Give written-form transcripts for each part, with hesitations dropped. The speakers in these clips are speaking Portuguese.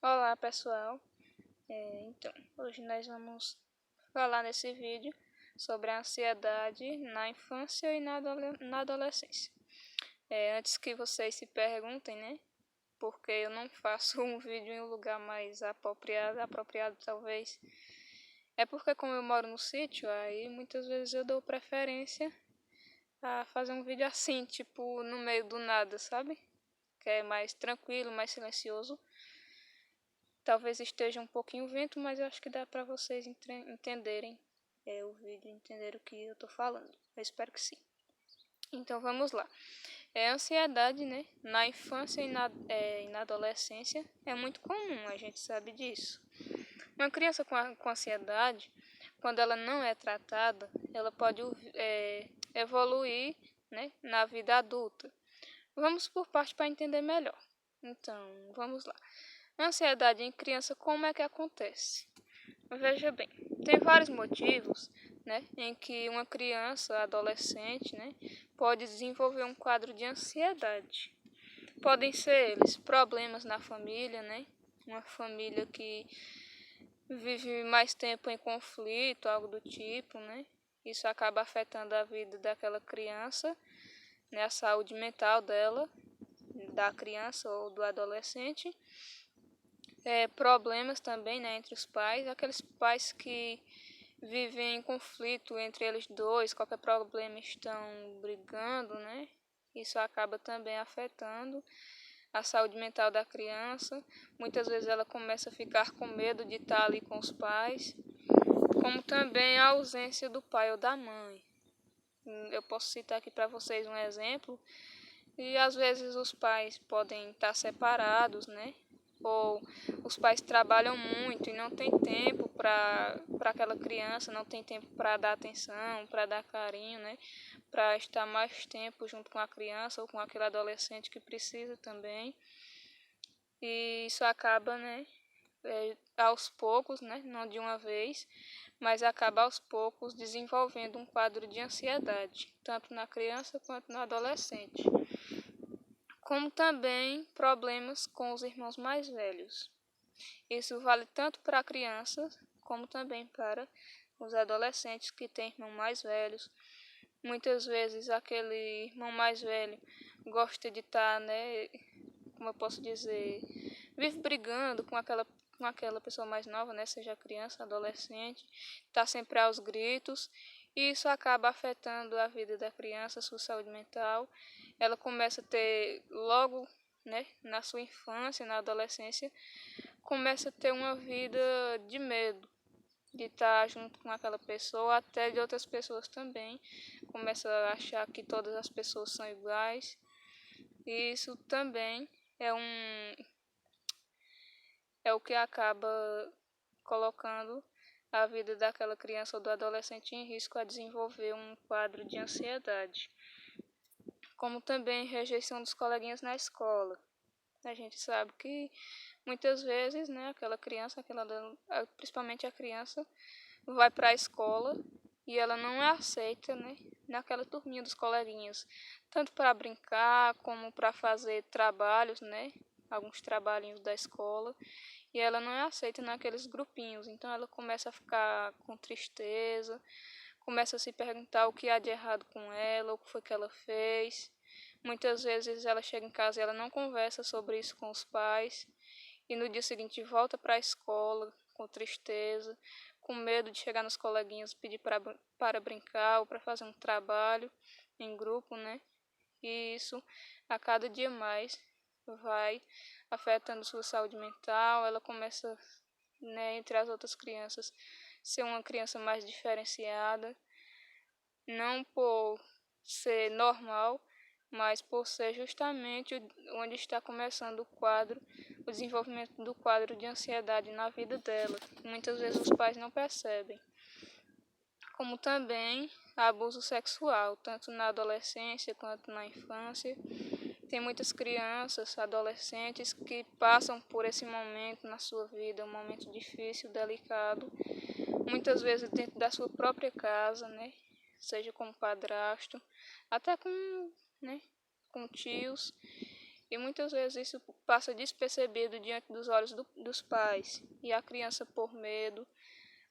Olá pessoal, hoje nós vamos falar nesse vídeo sobre a ansiedade na infância e na adolescência. Antes que vocês se perguntem, né, porque eu não faço um vídeo em um lugar mais apropriado talvez, é porque como eu moro no sítio, aí muitas vezes eu dou preferência a fazer um vídeo assim, tipo no meio do nada, sabe? Que é mais tranquilo, mais silencioso. Talvez esteja um pouquinho vento, mas eu acho que dá para vocês entenderem o vídeo, entender o que eu tô falando. Eu espero que sim. Então vamos lá. Ansiedade, né? Na infância e na adolescência é muito comum, a gente sabe disso. Uma criança com ansiedade, quando ela não é tratada, ela pode evoluir, né, na vida adulta. Vamos por parte para entender melhor. Então, vamos lá. Ansiedade em criança, como é que acontece? Veja bem, tem vários motivos, né, em que uma criança, adolescente, né, pode desenvolver um quadro de ansiedade. Podem ser eles problemas na família, né, uma família que vive mais tempo em conflito, algo do tipo, né, isso acaba afetando a vida daquela criança, né, a saúde mental dela, da criança ou do adolescente. Problemas também, né, entre os pais, aqueles pais que vivem em conflito entre eles dois, qualquer problema estão brigando, né? Isso acaba também afetando a saúde mental da criança. Muitas vezes ela começa a ficar com medo de estar ali com os pais, como também a ausência do pai ou da mãe. Eu posso citar aqui para vocês um exemplo, e às vezes os pais podem estar separados, né? Ou os pais trabalham muito e não tem tempo para aquela criança, não tem tempo para dar atenção, para dar carinho, né? Para estar mais tempo junto com a criança ou com aquele adolescente que precisa também. E isso acaba, né? Aos poucos, né? Não de uma vez, mas acaba aos poucos desenvolvendo um quadro de ansiedade, tanto na criança quanto no adolescente, como também problemas com os irmãos mais velhos. Isso vale tanto para crianças como também para os adolescentes que têm irmãos mais velhos. Muitas vezes aquele irmão mais velho gosta de estar, né, como eu posso dizer, vive brigando com aquela pessoa mais nova, né, seja criança, adolescente, está sempre aos gritos, e isso acaba afetando a vida da criança, a sua saúde mental. Ela começa a ter logo, né, na sua infância, na adolescência, começa a ter uma vida de medo de estar junto com aquela pessoa, até de outras pessoas também. Começa a achar que todas as pessoas são iguais. E isso também é o que acaba colocando a vida daquela criança ou do adolescente em risco a desenvolver um quadro de ansiedade. Como também rejeição dos coleguinhas na escola. A gente sabe que muitas vezes, né, aquela criança, principalmente a criança, vai para a escola e ela não é aceita, né, naquela turminha dos coleguinhas, tanto para brincar como para fazer trabalhos, né, alguns trabalhinhos da escola, e ela não é aceita naqueles grupinhos. Então ela começa a ficar com tristeza, começa a se perguntar o que há de errado com ela, o que foi que ela fez. Muitas vezes ela chega em casa e ela não conversa sobre isso com os pais, e no dia seguinte volta para a escola com tristeza, com medo de chegar nos coleguinhas, pedir para brincar ou para fazer um trabalho em grupo, né? E isso a cada dia mais vai afetando sua saúde mental. Ela começa, né, entre as outras crianças, ser uma criança mais diferenciada, não por ser normal, mas por ser justamente onde está começando o desenvolvimento do quadro de ansiedade na vida dela. Muitas vezes os pais não percebem. Como também abuso sexual, tanto na adolescência quanto na infância. Tem muitas crianças, adolescentes que passam por esse momento na sua vida, um momento difícil, delicado, muitas vezes dentro da sua própria casa, né? Seja com padrasto, até com, né, com tios. E muitas vezes isso passa despercebido diante dos olhos dos pais. E a criança, por medo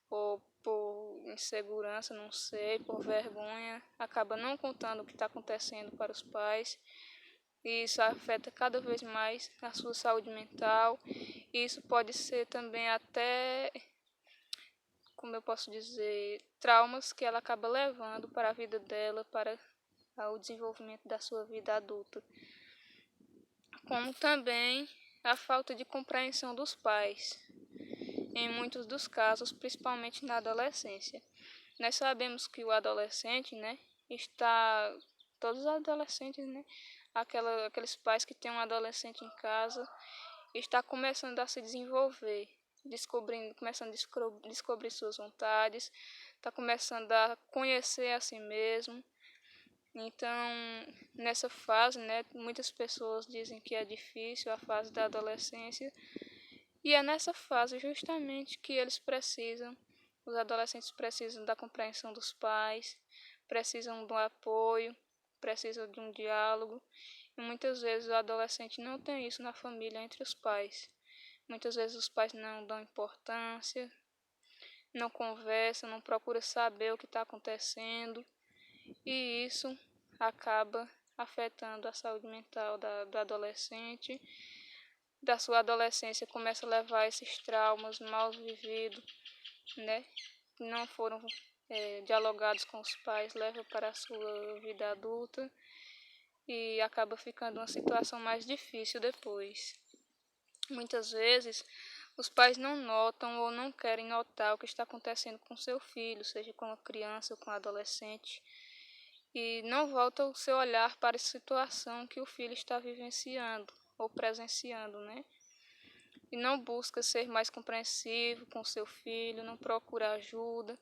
ou por insegurança, não sei, por vergonha, acaba não contando o que está acontecendo para os pais. E isso afeta cada vez mais a sua saúde mental. E isso pode ser também até, como eu posso dizer, traumas que ela acaba levando para a vida dela, para o desenvolvimento da sua vida adulta. Como também a falta de compreensão dos pais, em muitos dos casos, principalmente na adolescência. Nós sabemos que o adolescente, né, todos os adolescentes, né, aqueles pais que têm um adolescente em casa, está começando a se desenvolver, começando a descobrir suas vontades, está começando a conhecer a si mesmo. Então, nessa fase, né, muitas pessoas dizem que é difícil a fase da adolescência, e é nessa fase justamente que os adolescentes precisam da compreensão dos pais, precisam do apoio, precisam de um diálogo, e muitas vezes o adolescente não tem isso na família entre os pais. Muitas vezes os pais não dão importância, não conversam, não procuram saber o que está acontecendo, e isso acaba afetando a saúde mental do adolescente. Da sua adolescência começa a levar esses traumas mal vividos, né? Que não foram dialogados com os pais, leva para a sua vida adulta e acaba ficando uma situação mais difícil depois. Muitas vezes os pais não notam ou não querem notar o que está acontecendo com seu filho, seja com a criança ou com o adolescente, e não volta o seu olhar para a situação que o filho está vivenciando ou presenciando, né? E não busca ser mais compreensivo com seu filho, não procura ajuda,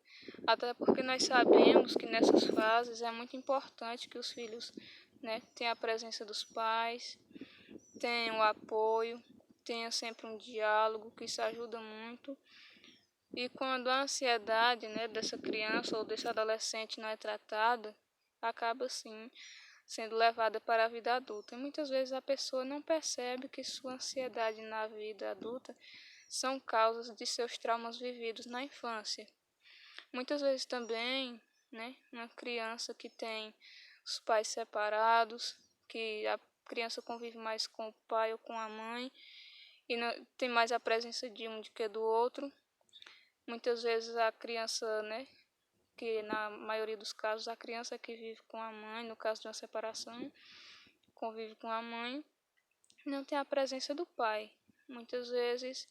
até porque nós sabemos que nessas fases é muito importante que os filhos, né, tenham a presença dos pais, tenham o apoio, tenham sempre um diálogo, que isso ajuda muito. E quando a ansiedade, né, dessa criança ou desse adolescente não é tratada, acaba assim sendo levada para a vida adulta. E muitas vezes a pessoa não percebe que sua ansiedade na vida adulta são causas de seus traumas vividos na infância. Muitas vezes também, né, uma criança que tem os pais separados, que a criança convive mais com o pai ou com a mãe e não, tem mais a presença de um do que do outro. Muitas vezes a criança, né, que na maioria dos casos a criança que vive com a mãe, no caso de uma separação, convive com a mãe, não tem a presença do pai. Muitas vezes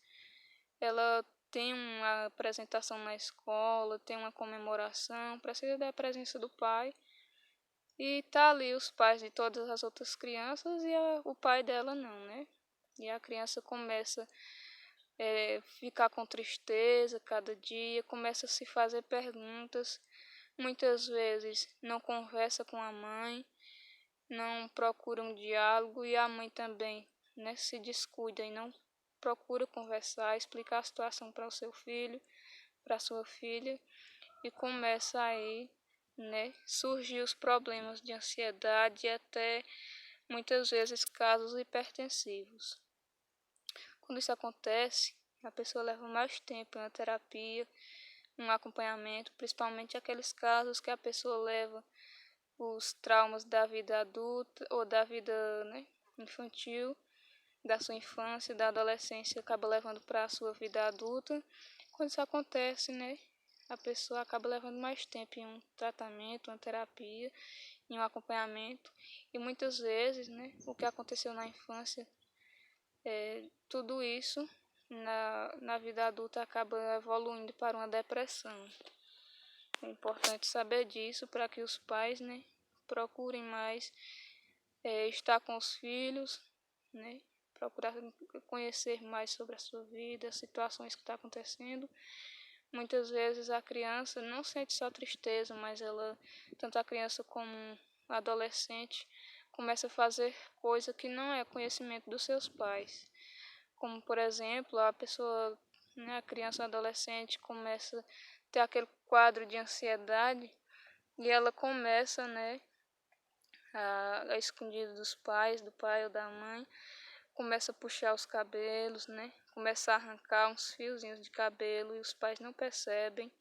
ela tem uma apresentação na escola, tem uma comemoração, precisa da presença do pai. E tá ali os pais de todas as outras crianças e o pai dela não, né? E a criança começa ficar com tristeza cada dia, começa a se fazer perguntas, muitas vezes não conversa com a mãe, não procura um diálogo e a mãe também, né, se descuida e não procura conversar, explicar a situação para o seu filho, para sua filha e começa aí, né, surgir os problemas de ansiedade e até muitas vezes casos hipertensivos. Quando isso acontece, a pessoa leva mais tempo em uma terapia, um acompanhamento, principalmente aqueles casos que a pessoa leva os traumas da vida adulta ou da vida, né, infantil, da sua infância, da adolescência, acaba levando para a sua vida adulta. Quando isso acontece, né, a pessoa acaba levando mais tempo em um tratamento, uma terapia, em um acompanhamento. E muitas vezes, né, o que aconteceu na infância, tudo isso na vida adulta acaba evoluindo para uma depressão. É importante saber disso para que os pais, né, procurem mais estar com os filhos, né, procurar conhecer mais sobre a sua vida, as situações que estão acontecendo. Muitas vezes a criança não sente só tristeza, mas tanto a criança como o adolescente, começa a fazer coisa que não é conhecimento dos seus pais. Como, por exemplo, a pessoa, né, a criança ou adolescente começa a ter aquele quadro de ansiedade e ela começa, né, a escondido dos pais, do pai ou da mãe, começa a puxar os cabelos, né? Começa a arrancar uns fiozinhos de cabelo e os pais não percebem.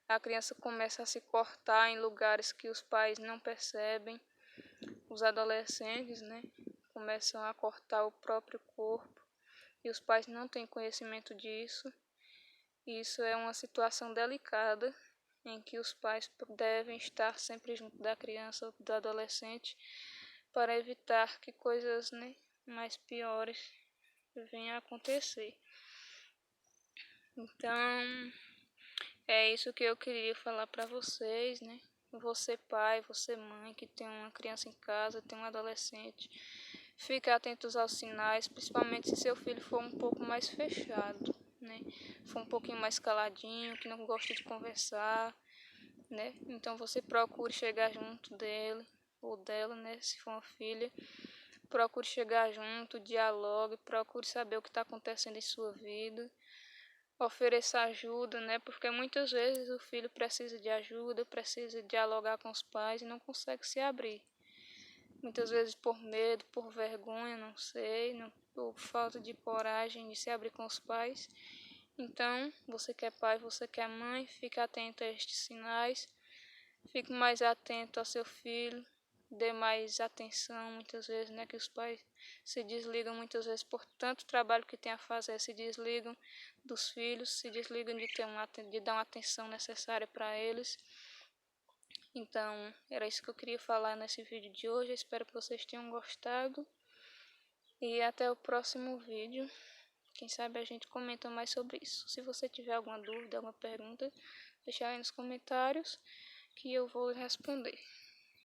A criança começa a se cortar em lugares que os pais não percebem. Os adolescentes, né, começam a cortar o próprio corpo e os pais não têm conhecimento disso. Isso é uma situação delicada em que os pais devem estar sempre junto da criança ou do adolescente para evitar que coisas, né, mais piores venham a acontecer. Então, é isso que eu queria falar para vocês, né? Você pai, você mãe que tem uma criança em casa, tem um adolescente, fique atentos aos sinais, principalmente se seu filho for um pouco mais fechado, né? For um pouquinho mais caladinho, que não gosta de conversar, né? Então você procure chegar junto dele ou dela, né? Se for uma filha, procure chegar junto, dialogue, procure saber o que está acontecendo em sua vida. Ofereça ajuda, né? Porque muitas vezes o filho precisa de ajuda, precisa dialogar com os pais e não consegue se abrir. Muitas vezes por medo, por vergonha, não sei, não, por falta de coragem de se abrir com os pais. Então, você que é pai, você que é mãe, fique atento a estes sinais, fique mais atento ao seu filho, dê mais atenção, muitas vezes, né, que os pais se desligam muitas vezes por tanto trabalho que tem a fazer, se desligam dos filhos, se desligam de dar uma atenção necessária para eles. Então, era isso que eu queria falar nesse vídeo de hoje. Espero que vocês tenham gostado. E até o próximo vídeo. Quem sabe a gente comenta mais sobre isso. Se você tiver alguma dúvida, alguma pergunta, deixa aí nos comentários que eu vou responder.